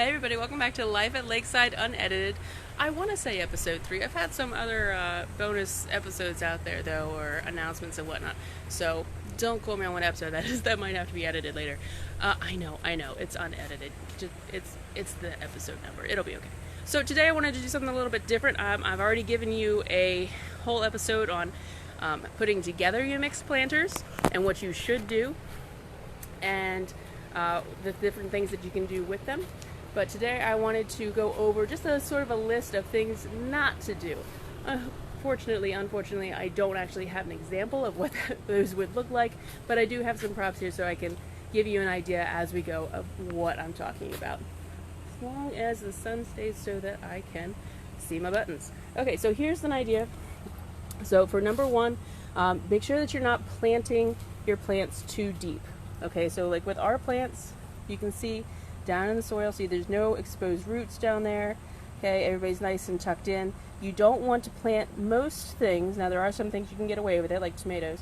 Hey everybody, welcome back to Life at Lakeside Unedited. I want to say episode 3. I've had some other bonus episodes out there though, or announcements and whatnot. So don't quote me on what episode that is. That might have to be edited later. I know, it's unedited. It's the episode number. It'll be okay. So today I wanted to do something a little bit different. I've already given you a whole episode on putting together your mixed planters and what you should do, and the different things that you can do with them. But today I wanted to go over just a sort of a list of things not to do. Unfortunately, I don't actually have an example of what those would look like, but I do have some props here so I can give you an idea as we go of what I'm talking about. As long as the sun stays so that I can see my buttons. Okay, so here's an idea. So for number one, make sure that you're not planting your plants too deep. Okay, so like with our plants, you can see down in the soil, see there's no exposed roots down there. Okay, everybody's nice and tucked in. You don't want to plant most things, now there are some things you can get away with it, like tomatoes.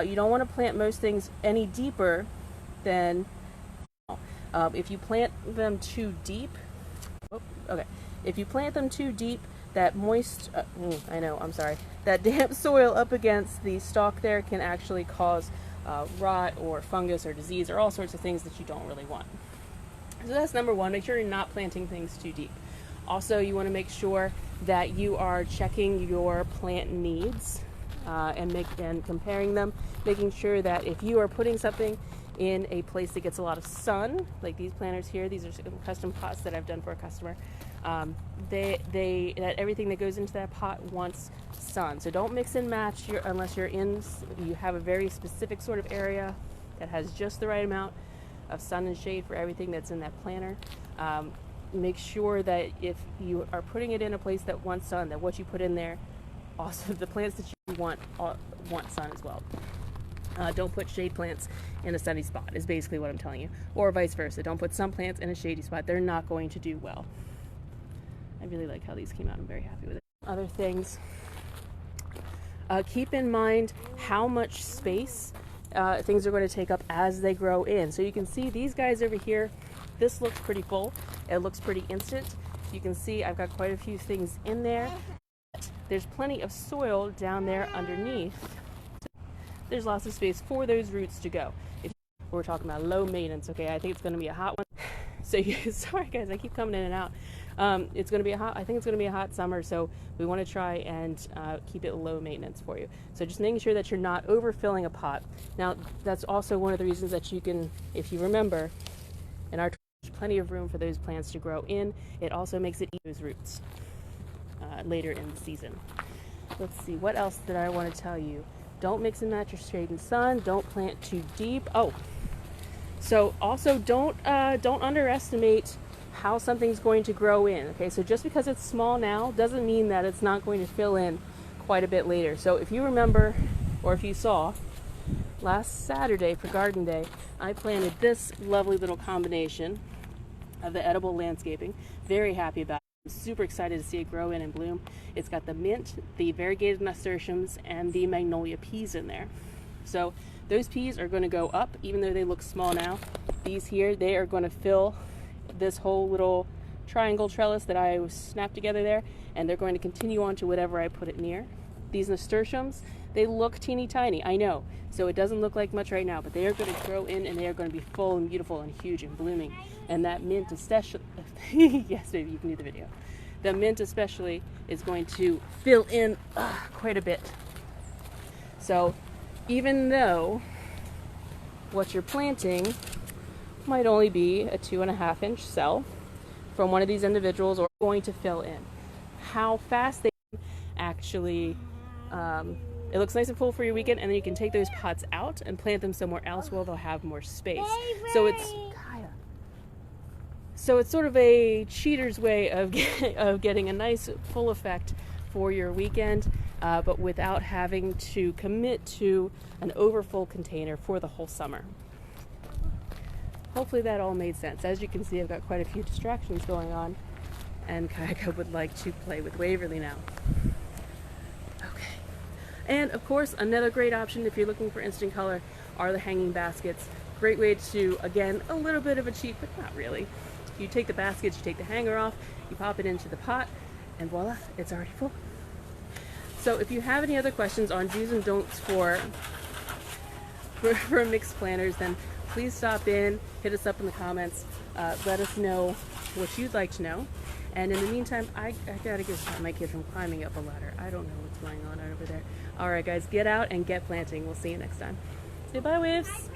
You don't want to plant most things any deeper than, if you plant them too deep, if you plant them too deep, that that damp soil up against the stalk there can actually cause rot or fungus or disease or all sorts of things that you don't really want. So that's number one. Make sure you're not planting things too deep. Also, you want to make sure that you are checking your plant needs and comparing them, making sure that if you are putting something in a place that gets a lot of sun, like these planters here, these are custom pots that I've done for a customer, that everything that goes into that pot wants sun. So don't mix and match unless you have a very specific sort of area that has just the right amount of sun and shade for everything that's in that planter. Make sure that if you are putting it in a place that wants sun, that what you put in there, also the plants that you want sun as well. Don't put shade plants in a sunny spot is basically what I'm telling you, or vice versa. Don't put some plants in a shady spot. They're not going to do well. I really like how these came out. I'm very happy with it. Other things, keep in mind how much space things are going to take up as they grow in. So you can see these guys over here, this looks pretty full. It looks pretty instant. You can see I've got quite a few things in there. There's plenty of soil down there underneath. There's lots of space for those roots to go. If we're talking about low maintenance, okay, I think it's going to be a hot one. So sorry guys, I keep coming in and out. I think it's going to be a hot summer, so we want to try and keep it low maintenance for you. So just making sure that you're not overfilling a pot. Now, that's also one of the reasons that you can, if you remember, in our there's plenty of room for those plants to grow in. It also makes it easy those roots later in the season. Let's see, what else did I want to tell you? Don't mix and match your shade and sun. Don't plant too deep. So also don't underestimate how something's going to grow in. Okay, so just because it's small now doesn't mean that it's not going to fill in quite a bit later. So if you remember, or if you saw, last Saturday for Garden Day, I planted this lovely little combination of the edible landscaping. Very happy about it. I'm super excited to see it grow in and bloom. It's got the mint, the variegated nasturtiums, and the magnolia peas in there. So those peas are going to go up, even though they look small now. These here, they are going to fill this whole little triangle trellis that I snapped together there, and they're going to continue on to whatever I put it near. These nasturtiums, they look teeny tiny, I know, so it doesn't look like much right now, but they are going to grow in and they are going to be full and beautiful and huge and blooming. And that mint especially, yes baby, you can do the video. The mint especially is going to fill in quite a bit. So even though what you're planting might only be a 2.5-inch cell from one of these individuals, or going to fill in. How fast they actually, it looks nice and full for your weekend, and then you can take those pots out and plant them somewhere else where they'll have more space. So it's sort of a cheater's way of getting a nice full effect for your weekend, but without having to commit to an overfull container for the whole summer. Hopefully that all made sense. As you can see, I've got quite a few distractions going on, and Kayaka would like to play with Waverly now. Okay. And of course, another great option if you're looking for instant color are the hanging baskets. Great way to, again, a little bit of a cheat, but not really, You take the baskets, you take the hanger off, you pop it into the pot, and voila, it's already full. So if you have any other questions on do's and don'ts for mixed planters, then please stop in, hit us up in the comments, let us know what you'd like to know. And in the meantime, I gotta get stop my kid from climbing up a ladder. I don't know what's going on over there. All right, guys, get out and get planting. We'll see you next time. Say bye, waves.